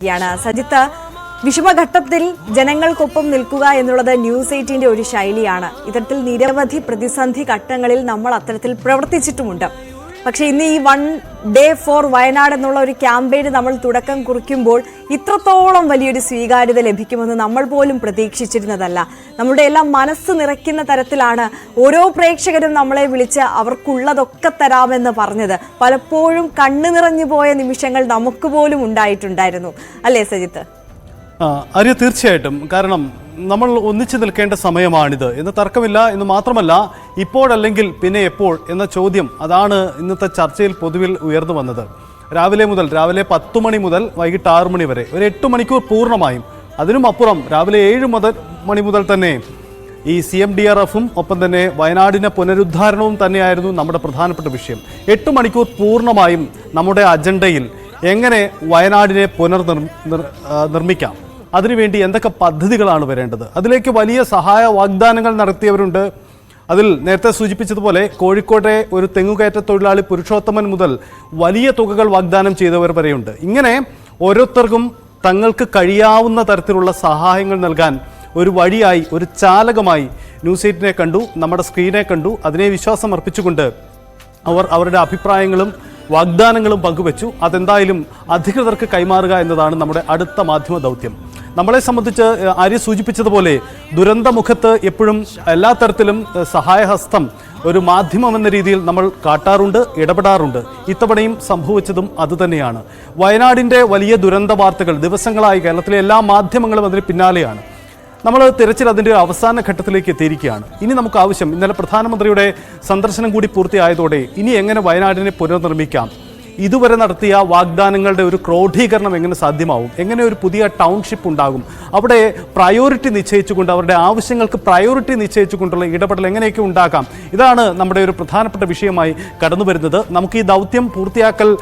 സജിത്ത്, വിഷമഘട്ടത്തിൽ ജനങ്ങൾക്കൊപ്പം നിൽക്കുക എന്നുള്ളത് ന്യൂസ് 18ന്റെ ഒരു ശൈലിയാണ്. ഇത്തരത്തിൽ നിരവധി പ്രതിസന്ധി ഘട്ടങ്ങളിൽ നമ്മൾ അത്തരത്തിൽ പ്രവർത്തിച്ചിട്ടുമുണ്ട്. പക്ഷേ ഇന്ന് ഈ 1 Day for വയനാട് എന്നുള്ള ഒരു ക്യാമ്പയിന് നമ്മൾ തുടക്കം കുറിക്കുമ്പോൾ ഇത്രത്തോളം വലിയൊരു സ്വീകാര്യത ലഭിക്കുമെന്ന് നമ്മൾ പോലും പ്രതീക്ഷിച്ചിരുന്നതല്ല. നമ്മുടെ എല്ലാം മനസ്സ് നിറയ്ക്കുന്ന തരത്തിലാണ് ഓരോ പ്രേക്ഷകരും നമ്മളെ വിളിച്ച് അവർക്കുള്ളതൊക്കെ തരാമെന്ന് പറഞ്ഞത്. പലപ്പോഴും കണ്ണു നിറഞ്ഞു പോയ നിമിഷങ്ങൾ നമുക്ക് പോലും ഉണ്ടായിട്ടുണ്ടായിരുന്നു, അല്ലേ സജിത്ത്? ആര്യ, തീർച്ചയായിട്ടും. കാരണം നമ്മൾ ഒന്നിച്ചു നിൽക്കേണ്ട സമയമാണിത് എന്ന് തർക്കമില്ല. എന്ന് മാത്രമല്ല, ഇപ്പോഴല്ലെങ്കിൽ പിന്നെ എപ്പോൾ എന്ന ചോദ്യം അതാണ് ഇന്നത്തെ ചർച്ചയിൽ പൊതുവിൽ ഉയർന്നു വന്നത്. രാവിലെ 10 മണി മുതൽ വൈകിട്ട് 6 മണി വരെ ഒരു 8 മണിക്കൂർ പൂർണ്ണമായും, അതിനും അപ്പുറം രാവിലെ 7 മണി മുതൽ തന്നെ ഈ CMDRFും ഒപ്പം തന്നെ വയനാടിൻ്റെ പുനരുദ്ധാരണവും തന്നെയായിരുന്നു നമ്മുടെ പ്രധാനപ്പെട്ട വിഷയം. 8 മണിക്കൂർ പൂർണ്ണമായും നമ്മുടെ അജണ്ടയിൽ എങ്ങനെ വയനാടിനെ നിർമ്മിക്കാം, അതിനുവേണ്ടി എന്തൊക്കെ പദ്ധതികളാണ് വരേണ്ടത്, അതിലേക്ക് വലിയ സഹായ വാഗ്ദാനങ്ങൾ നടത്തിയവരുണ്ട്. അതിൽ നേരത്തെ സൂചിപ്പിച്ചതുപോലെ കോഴിക്കോട്ടെ ഒരു തെങ്ങുകയറ്റ തൊഴിലാളി പുരുഷോത്തമൻ മുതൽ വലിയ തുകകൾ വാഗ്ദാനം ചെയ്തവർ വരെയുണ്ട്. ഇങ്ങനെ ഓരോരുത്തർക്കും തങ്ങൾക്ക് കഴിയാവുന്ന തരത്തിലുള്ള സഹായങ്ങൾ നൽകാൻ ഒരു വഴിയായി, ഒരു ചാലകമായി ന്യൂസ് 8നെ കണ്ടു, നമ്മുടെ സ്ക്രീനെ കണ്ടു. അതിനെ വിശ്വാസം അർപ്പിച്ചുകൊണ്ട് അവർ അവരുടെ അഭിപ്രായങ്ങളും വാഗ്ദാനങ്ങളും പങ്കുവച്ചു. അതെന്തായാലും അധികൃതർക്ക് കൈമാറുക എന്നതാണ് നമ്മുടെ അടുത്ത മാധ്യമ ദൗത്യം. നമ്മളെ സംബന്ധിച്ച് ആര്യ സൂചിപ്പിച്ചതുപോലെ ദുരന്തമുഖത്ത് എപ്പോഴും എല്ലാ തരത്തിലും സഹായഹസ്തം ഒരു മാധ്യമം എന്ന രീതിയിൽ നമ്മൾ കാട്ടാറുണ്ട്, ഇടപെടാറുണ്ട്. ഇത്തവണയും സംഭവിച്ചതും അതുതന്നെയാണ്. വയനാടിൻ്റെ വലിയ ദുരന്ത വാർത്തകൾ ദിവസങ്ങളായി കേരളത്തിലെ എല്ലാ മാധ്യമങ്ങളും അതിന് പിന്നാലെയാണ്. നമ്മൾ തിരച്ചിൽ അതിൻ്റെ അവസാന ഘട്ടത്തിലേക്ക് എത്തിയിരിക്കുകയാണ്. ഇനി നമുക്ക് ആവശ്യം, ഇന്നലെ പ്രധാനമന്ത്രിയുടെ സന്ദർശനം കൂടി പൂർത്തിയായതോടെ ഇനി എങ്ങനെ വയനാടിനെ പുനർനിർമ്മിക്കാം, ഇതുവരെ നടത്തിയ വാഗ്ദാനങ്ങളുടെ ഒരു ക്രോഡീകരണം എങ്ങനെ സാധ്യമാവും, എങ്ങനെ ഒരു പുതിയ ടൗൺഷിപ്പ് ഉണ്ടാകും, അവിടെ പ്രയോറിറ്റി നിശ്ചയിച്ചുകൊണ്ട്, അവരുടെ ആവശ്യങ്ങൾക്ക് പ്രയോറിറ്റി നിശ്ചയിച്ചുകൊണ്ടുള്ള ഇടപെടൽ എങ്ങനെയൊക്കെ ഉണ്ടാക്കാം, ഇതാണ് നമ്മുടെ ഒരു പ്രധാനപ്പെട്ട വിഷയമായി കടന്നു വരുന്നത്. നമുക്ക് ഈ ദൗത്യം പൂർത്തിയാക്കൽ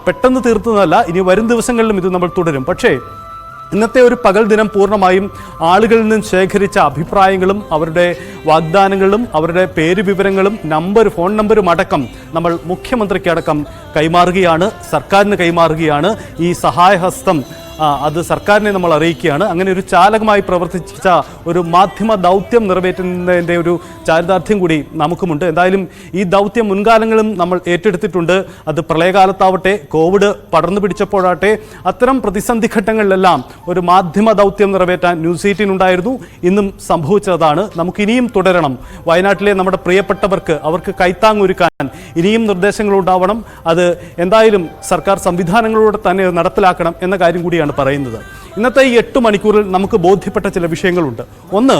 പെട്ടെന്ന് തീർത്തുന്നതല്ല, ഇനി വരും ദിവസങ്ങളിലും ഇത് നമ്മൾ തുടരും. പക്ഷേ ഇന്നത്തെ ഒരു പകൽ ദിനം പൂർണ്ണമായും ആളുകളിൽ നിന്നും ശേഖരിച്ച അഭിപ്രായങ്ങളും അവരുടെ വാഗ്ദാനങ്ങളും അവരുടെ പേര് വിവരങ്ങളും ഫോൺ നമ്പരും അടക്കം നമ്മൾ മുഖ്യമന്ത്രിക്ക് അടക്കം കൈമാറുകയാണ്, സർക്കാരിന് കൈമാറുകയാണ്. ഈ സഹായഹസ്തം അത് സർക്കാരിനെ നമ്മൾ അറിയിക്കുകയാണ്. അങ്ങനെ ഒരു ചാലകമായി പ്രവർത്തിച്ച ഒരു മാധ്യമ ദൗത്യം നിറവേറ്റുന്നതിൻ്റെ ഒരു ചാരിതാർത്ഥ്യം കൂടി നമുക്കുമുണ്ട്. എന്തായാലും ഈ ദൗത്യം മുൻകാലങ്ങളും നമ്മൾ ഏറ്റെടുത്തിട്ടുണ്ട്. അത് പ്രളയകാലത്താവട്ടെ, കോവിഡ് പടർന്നു പിടിച്ചപ്പോഴാട്ടെ, അത്തരം പ്രതിസന്ധി ഘട്ടങ്ങളിലെല്ലാം ഒരു മാധ്യമ ദൗത്യം നിറവേറ്റാൻ ന്യൂസ് 18 ഉണ്ടായിരുന്നു. ഇന്നും സംഭവിച്ചതാണ്. നമുക്കിനിയും തുടരണം. വയനാട്ടിലെ നമ്മുടെ പ്രിയപ്പെട്ടവർക്ക്, അവർക്ക് കൈത്താങ്ങൊരുക്കാൻ ഇനിയും നിർദ്ദേശങ്ങളുണ്ടാവണം. അത് എന്തായാലും സർക്കാർ സംവിധാനങ്ങളോടെ തന്നെ നടപ്പിലാക്കണം എന്ന കാര്യം കൂടിയാണ് പറയുന്നത്. ഇന്നത്തെ ഈ 8 മണിക്കൂറിൽ നമുക്ക് ബോധ്യപ്പെട്ട ചില വിഷയങ്ങളുണ്ട്. ഒന്ന്,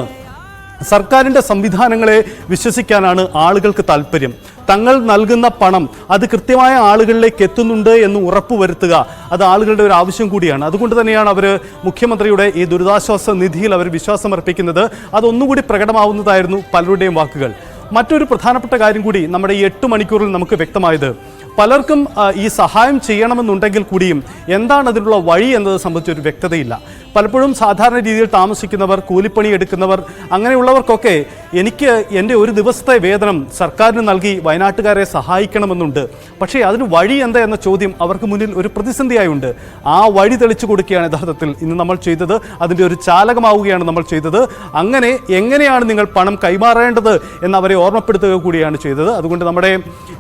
സർക്കാരിൻ്റെ സംവിധാനങ്ങളെ വിശ്വസിക്കാനാണ് ആളുകൾക്ക് താല്പര്യം. തങ്ങൾ നൽകുന്ന പണം അത് കൃത്യമായ ആളുകളിലേക്ക് എത്തുന്നുണ്ട് എന്ന് ഉറപ്പുവരുത്തുക, അത് ആളുകളുടെ ഒരു ആവശ്യം കൂടിയാണ്. അതുകൊണ്ട് തന്നെയാണ് അവർ മുഖ്യമന്ത്രിയുടെ ഈ ദുരിതാശ്വാസ നിധിയിൽ അവർ വിശ്വാസമർപ്പിക്കുന്നത്. അതൊന്നുകൂടി പ്രകടമാവുന്നതായിരുന്നു പലരുടെയും വാക്കുകൾ. മറ്റൊരു പ്രധാനപ്പെട്ട കാര്യം കൂടി നമ്മുടെ ഈ 8 മണിക്കൂറിൽ നമുക്ക് വ്യക്തമായത്, പലർക്കും ഈ സഹായം ചെയ്യണമെന്നുണ്ടെങ്കിൽ കൂടിയും എന്താണ് അതിനുള്ള വഴി എന്നത് സംബന്ധിച്ചൊരു വ്യക്തതയില്ല. പലപ്പോഴും സാധാരണ രീതിയിൽ താമസിക്കുന്നവർ, കൂലിപ്പണി എടുക്കുന്നവർ, അങ്ങനെയുള്ളവർക്കൊക്കെ എനിക്ക് എൻ്റെ ഒരു ദിവസത്തെ വേതനം സർക്കാരിന് നൽകി വയനാട്ടുകാരെ സഹായിക്കണമെന്നുണ്ട്. പക്ഷേ അതിന് വഴി എന്താ എന്ന ചോദ്യം അവർക്ക് മുന്നിൽ ഒരു പ്രതിസന്ധിയായുണ്ട്. ആ വഴി തെളിച്ചു കൊടുക്കുകയാണ് യഥാർത്ഥത്തിൽ ഇന്ന് നമ്മൾ ചെയ്തത്. അതിൻ്റെ ഒരു ചാലകമാവുകയാണ് നമ്മൾ ചെയ്തത്. അങ്ങനെ എങ്ങനെയാണ് നിങ്ങൾ പണം കൈമാറേണ്ടത് എന്ന് അവരെ ഓർമ്മപ്പെടുത്തുക കൂടിയാണ് ചെയ്തത്. അതുകൊണ്ട് നമ്മുടെ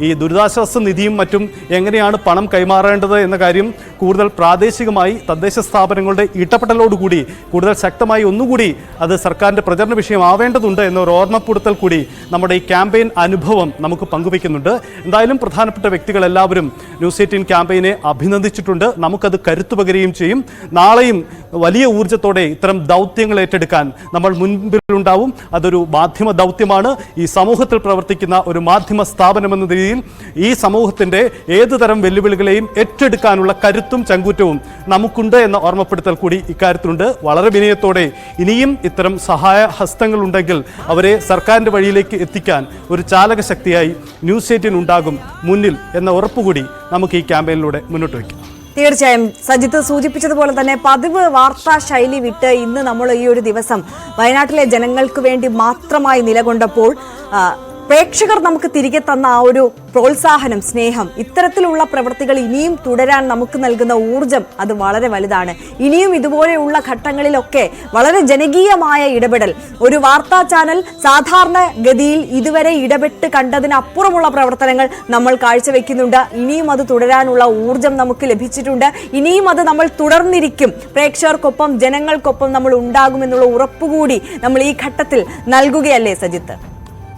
ഈ ദുരിതാശ്വാസ നിധിയും മറ്റും എങ്ങനെയാണ് പണം കൈമാറേണ്ടത് എന്ന കാര്യം കൂടുതൽ പ്രാദേശികമായി തദ്ദേശ സ്ഥാപനങ്ങളുടെ ഇടപെടലോടുകൂടി കൂടുതൽ ശക്തമായി ഒന്നുകൂടി അത് സർക്കാരിൻ്റെ പ്രചരണ വിഷയമാവേണ്ടതുണ്ട് എന്നൊരു ഓർമ്മപ്പെടുത്തൽ കൂടി നമ്മുടെ ഈ ക്യാമ്പയിൻ അനുഭവം നമുക്ക് പങ്കുവയ്ക്കുന്നുണ്ട്. എന്തായാലും പ്രധാനപ്പെട്ട വ്യക്തികൾ എല്ലാവരും ന്യൂസ് 18 ക്യാമ്പയിനെ അഭിനന്ദിച്ചിട്ടുണ്ട്. നമുക്കത് കരുത്തു പകരുകയും ചെയ്യും. നാളെയും വലിയ ഊർജ്ജത്തോടെ ഇത്തരം ദൗത്യങ്ങൾ ഏറ്റെടുക്കാൻ നമ്മൾ മുൻപിലുണ്ടാവും. അതൊരു മാധ്യമ ദൗത്യമാണ്. ഈ സമൂഹത്തിൽ പ്രവർത്തിക്കുന്ന ഒരു മാധ്യമ സ്ഥാപനമെന്ന രീതിയിൽ ഈ സമൂഹത്തിൻ്റെ ഏതുതരം വെല്ലുവിളികളെയും ഏറ്റെടുക്കാനുള്ള കരുത്തും ചങ്കൂറ്റവും നമുക്കുണ്ട് എന്ന ഓർമ്മപ്പെടുത്തൽ കൂടി ഇക്കാര്യത്തിലുണ്ട്. വളരെ വിനയത്തോടെ ഇനിയും ഇത്തരം സഹായ ഹസ്തങ്ങളുണ്ടെങ്കിൽ അവരെ സർക്കാരിൻ്റെ വഴിയിലേക്ക് എത്തിക്കാൻ ഒരു ചാലക ശക്തിയായി ന്യൂസ് 18 ഉണ്ടാകും മുന്നിൽ എന്ന ഉറപ്പുകൂടി നമുക്ക് ഈ ക്യാമ്പയിനിലൂടെ മുന്നോട്ട് വയ്ക്കാം. തീർച്ചയായും സജിത്ത് സൂചിപ്പിച്ചതുപോലെ തന്നെ പതിവ് വാർത്താ ശൈലി വിട്ട് ഇന്ന് നമ്മൾ ഈ ഒരു ദിവസം വയനാട്ടിലെ ജനങ്ങൾക്ക് വേണ്ടി മാത്രമായി നിലകൊണ്ടപ്പോൾ പ്രേക്ഷകർ നമുക്ക് തിരികെ തന്ന ആ ഒരു പ്രോത്സാഹനം, സ്നേഹം, ഇത്തരത്തിലുള്ള പ്രവൃത്തികൾ ഇനിയും തുടരാൻ നമുക്ക് നൽകുന്ന ഊർജം അത് വളരെ വലുതാണ്. ഇനിയും ഇതുപോലെയുള്ള ഘട്ടങ്ങളിലൊക്കെ വളരെ ജനകീയമായ ഇടപെടൽ ഒരു വാർത്താ ചാനൽ സാധാരണ ഗതിയിൽ ഇതുവരെ ഇടപെട്ട് കണ്ടതിനപ്പുറമുള്ള പ്രവർത്തനങ്ങൾ നമ്മൾ കാഴ്ചവെക്കുന്നുണ്ട്. ഇനിയും അത് തുടരാനുള്ള ഊർജം നമുക്ക് ലഭിച്ചിട്ടുണ്ട്. ഇനിയും അത് നമ്മൾ തുടർന്നിരിക്കും. പ്രേക്ഷകർക്കൊപ്പം ജനങ്ങൾക്കൊപ്പം നമ്മൾ ഉണ്ടാകുമെന്നുള്ള ഉറപ്പുകൂടി നമ്മൾ ഈ ഘട്ടത്തിൽ നൽകുകയല്ലേ സജിത്ത്?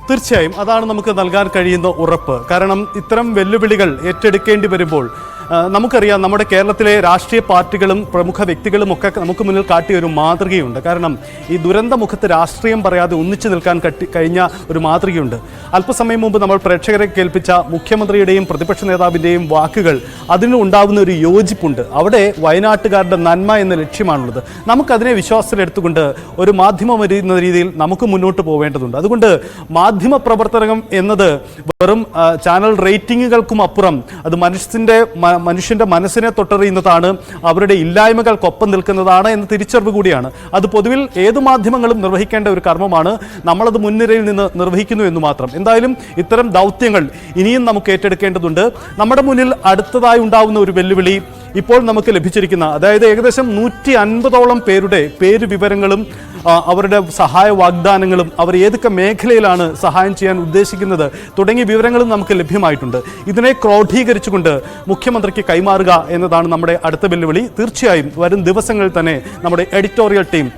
തീർച്ചയായും അതാണ് നമുക്ക് നൽകാൻ കഴിയുന്ന ഉറപ്പ്. കാരണം ഇത്തരം വെല്ലുവിളികൾ ഏറ്റെടുക്കേണ്ടി വരുമ്പോൾ നമുക്കറിയാം, നമ്മുടെ കേരളത്തിലെ രാഷ്ട്രീയ പാർട്ടികളും പ്രമുഖ വ്യക്തികളും ഒക്കെ നമുക്ക് മുന്നിൽ കാട്ടിയ ഒരു മാതൃകയുണ്ട്. കാരണം ഈ ദുരന്തമുഖത്ത് രാഷ്ട്രീയം പറയാതെ ഒന്നിച്ചു നിൽക്കാൻ കഴിഞ്ഞ ഒരു മാതൃകയുണ്ട്. അല്പസമയം മുമ്പ് നമ്മൾ പ്രേക്ഷകരെ കേൾപ്പിച്ച മുഖ്യമന്ത്രിയുടെയും പ്രതിപക്ഷ നേതാവിൻ്റെയും വാക്കുകൾ, അതിന് ഉണ്ടാകുന്ന ഒരു യോജിപ്പുണ്ട്. അവിടെ വയനാട്ടുകാരുടെ നന്മ എന്ന ലക്ഷ്യമാണുള്ളത്. നമുക്കതിനെ വിശ്വാസത്തിലെടുത്തുകൊണ്ട് ഒരു മാധ്യമം എന്ന രീതിയിൽ നമുക്ക് മുന്നോട്ട് പോവേണ്ടതുണ്ട്. അതുകൊണ്ട് മാധ്യമ പ്രവർത്തനം എന്നത് വെറും ചാനൽ റേറ്റിങ്ങുകൾക്കും അപ്പുറം അത് മനുഷ്യന്റെ മനസ്സിനെ തൊട്ടറിയുന്നതാണ്, അവരുടെ ഇല്ലായ്മകൾക്കൊപ്പം നിൽക്കുന്നതാണ് എന്ന തിരിച്ചറിവ് കൂടിയാണ്. അത് പൊതുവിൽ ഏത് മാധ്യമങ്ങളും നിർവഹിക്കേണ്ട ഒരു കർമ്മമാണ്. നമ്മളത് മുൻനിരയിൽ നിന്ന് നിർവഹിക്കുന്നു എന്ന് മാത്രം. എന്തായാലും ഇത്തരം ദൗത്യങ്ങൾ ഇനിയും നമുക്ക് ഏറ്റെടുക്കേണ്ടതുണ്ട്. നമ്മുടെ മുന്നിൽ അടുത്തതായി ഉണ്ടാവുന്ന ഒരു വെല്ലുവിളി ഇപ്പോൾ നമുക്ക് ലഭിച്ചിരിക്കുന്ന, അതായത് ഏകദേശം 150ഓളം പേരുടെ പേര് വിവരങ്ങളും അവരുടെ സഹായ വാഗ്ദാനങ്ങളും അവർ ഏതൊക്കെ മേഖലയിലാണ് സഹായം ചെയ്യാൻ ഉദ്ദേശിക്കുന്നത് തുടങ്ങിയ വിവരങ്ങളും നമുക്ക് ലഭ്യമായിട്ടുണ്ട്. ഇതിനെ ക്രോഡീകരിച്ചുകൊണ്ട് മുഖ്യമന്ത്രിക്ക് കൈമാറുക എന്നതാണ് നമ്മുടെ അടുത്ത വെല്ലുവിളി. തീർച്ചയായും വരും ദിവസങ്ങളിൽ തന്നെ നമ്മുടെ എഡിറ്റോറിയൽ ടീം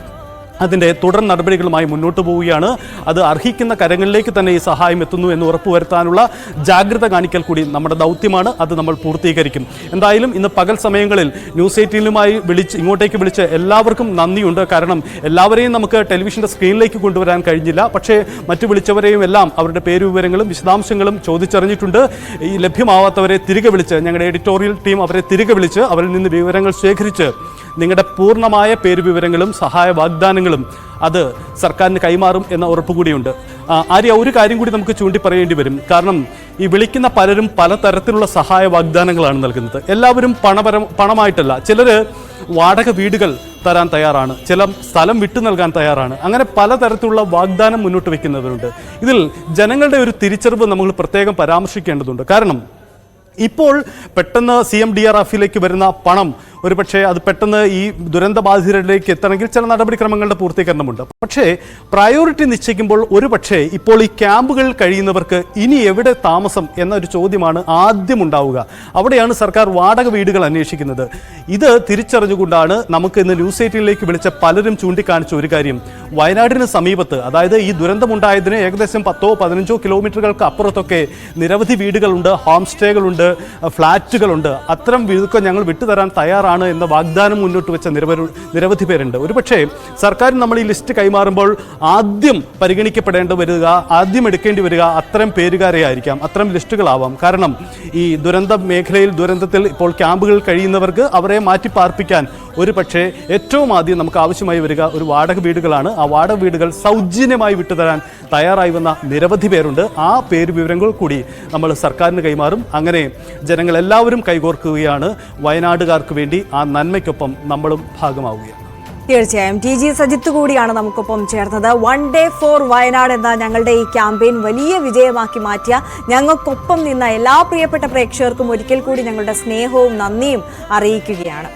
അതിൻ്റെ തുടർ നടപടികളുമായി മുന്നോട്ട് പോവുകയാണ്. അത് അർഹിക്കുന്ന കരങ്ങളിലേക്ക് തന്നെ ഈ സഹായം എത്തുന്നു എന്ന് ഉറപ്പുവരുത്താനുള്ള ജാഗ്രത കാണിക്കൽ കൂടി നമ്മുടെ ദൗത്യമാണ്. അത് നമ്മൾ പൂർത്തീകരിക്കും. എന്തായാലും ഇന്ന് പകൽ സമയങ്ങളിൽ ന്യൂസ് 18 ഇങ്ങോട്ടേക്ക് വിളിച്ച് എല്ലാവർക്കും നന്ദിയുണ്ട്. കാരണം എല്ലാവരെയും നമുക്ക് ടെലിവിഷൻ്റെ സ്ക്രീനിലേക്ക് കൊണ്ടുവരാൻ കഴിഞ്ഞില്ല. പക്ഷേ മറ്റു വിളിച്ചവരെയും എല്ലാം അവരുടെ പേരുവിവരങ്ങളും വിശദാംശങ്ങളും ചോദിച്ചറിഞ്ഞിട്ടുണ്ട്. ഈ ലഭ്യമാവാത്തവരെ തിരികെ വിളിച്ച്, ഞങ്ങളുടെ എഡിറ്റോറിയൽ ടീം അവരെ തിരികെ വിളിച്ച് അവരിൽ നിന്ന് വിവരങ്ങൾ ശേഖരിച്ച് നിങ്ങളുടെ പൂർണ്ണമായ പേരുവിവരങ്ങളും സഹായ വാഗ്ദാനങ്ങളും അത് സർക്കാരിന് കൈമാറും എന്ന ഉറപ്പുകൂടിയുണ്ട്. ആര്യ, ഒരു കാര്യം കൂടി നമുക്ക് ചൂണ്ടി പറയേണ്ടി വരും. കാരണം ഈ വിളിക്കുന്ന പലരും പലതരത്തിലുള്ള സഹായ വാഗ്ദാനങ്ങളാണ് നൽകുന്നത്. എല്ലാവരും പണമായിട്ടല്ല. ചിലർ വാടക വീടുകൾ തരാൻ തയ്യാറാണ്, ചില സ്ഥലം വിട്ടു നൽകാൻ തയ്യാറാണ്. അങ്ങനെ പലതരത്തിലുള്ള വാഗ്ദാനം മുന്നോട്ട് വയ്ക്കുന്നവരുണ്ട്. ഇതിൽ ജനങ്ങളുടെ ഒരു തിരിച്ചറിവ് നമ്മൾ പ്രത്യേകം പരാമർശിക്കേണ്ടതുണ്ട്. കാരണം ഇപ്പോൾ പെട്ടെന്ന് CMDRFിലേക്ക് വരുന്ന പണം ഒരുപക്ഷെ അത് പെട്ടെന്ന് ഈ ദുരന്തബാധിതരിലേക്ക് എത്തണമെങ്കിൽ ചില നടപടിക്രമങ്ങളുടെ പൂർത്തീകരണമുണ്ട്. പക്ഷേ പ്രയോറിറ്റി നിശ്ചയിക്കുമ്പോൾ ഒരുപക്ഷെ ഇപ്പോൾ ഈ ക്യാമ്പുകളിൽ കഴിയുന്നവർക്ക് ഇനി എവിടെ താമസം എന്നൊരു ചോദ്യമാണ് ആദ്യം ഉണ്ടാവുക. അവിടെയാണ് സർക്കാർ വാടക വീടുകൾ അന്വേഷിക്കുന്നത്. ഇത് തിരിച്ചറിഞ്ഞുകൊണ്ടാണ് നമുക്ക് ഇന്ന് ന്യൂസ് 18ലേക്ക് വിളിച്ച പലരും ചൂണ്ടിക്കാണിച്ച ഒരു കാര്യം, വയനാടിന് സമീപത്ത്, അതായത് ഈ ദുരന്തമുണ്ടായതിന് ഏകദേശം 10-15 കിലോമീറ്ററുകൾക്ക് അപ്പുറത്തൊക്കെ നിരവധി വീടുകളുണ്ട്, ഹോം സ്റ്റേകളുണ്ട്, ഫ്ലാറ്റുകളുണ്ട്. അത്തരം വീടുകൾ ഞങ്ങൾ വിട്ടുതരാൻ തയ്യാറാണ് എന്ന വാഗ്ദാനം മുന്നോട്ട് വെച്ച നിരവധി പേരുണ്ട്. ഒരുപക്ഷെ സർക്കാർ നമ്മൾ ഈ ലിസ്റ്റ് കൈമാറുമ്പോൾ ആദ്യം പരിഗണിക്കപ്പെടേണ്ടി വരിക, ആദ്യം എടുക്കേണ്ടി വരിക അത്തരം പേരുകാരെ ആയിരിക്കാം, അത്തരം ലിസ്റ്റുകളാവാം. കാരണം ഈ ദുരന്ത മേഖലയിൽ ദുരന്തത്തിൽ ഇപ്പോൾ ക്യാമ്പുകളിൽ കഴിയുന്നവർക്ക് അവരെ മാറ്റി പാർപ്പിക്കാൻ ഒരുപക്ഷെ ഏറ്റവും ആദ്യം നമുക്ക് ആവശ്യമായി വരിക ഒരു വാടക വീടുകളാണ്. ആ വാടക വീടുകൾ സൗജന്യമായി വിട്ടുതരാൻ തയ്യാറായി വന്ന നിരവധി പേരുണ്ട്. ആ പേര് വിവരങ്ങൾ കൂടി നമ്മൾ സർക്കാരിന് കൈമാറും. അങ്ങനെ ജനങ്ങളെല്ലാവരും കൈകോർക്കുകയാണ്. വയനാടുകാർക്ക് വേണ്ടി ആ നന്മയ്ക്കൊപ്പം നമ്മളും ഭാഗമാവുകയാണ്. തീർച്ചയായും TG സജിത്ത് കൂടിയാണ് നമുക്കൊപ്പം ചേർന്നത്. 1 Day for വയനാട് എന്ന ഞങ്ങളുടെ ഈ ക്യാമ്പയിൻ വലിയ വിജയമാക്കി മാറ്റിയ ഞങ്ങൾക്കൊപ്പം നിന്ന എല്ലാ പ്രിയപ്പെട്ട പ്രേക്ഷകർക്കും ഒരിക്കൽ കൂടി ഞങ്ങളുടെ സ്നേഹവും നന്ദിയും അറിയിക്കുകയാണ്.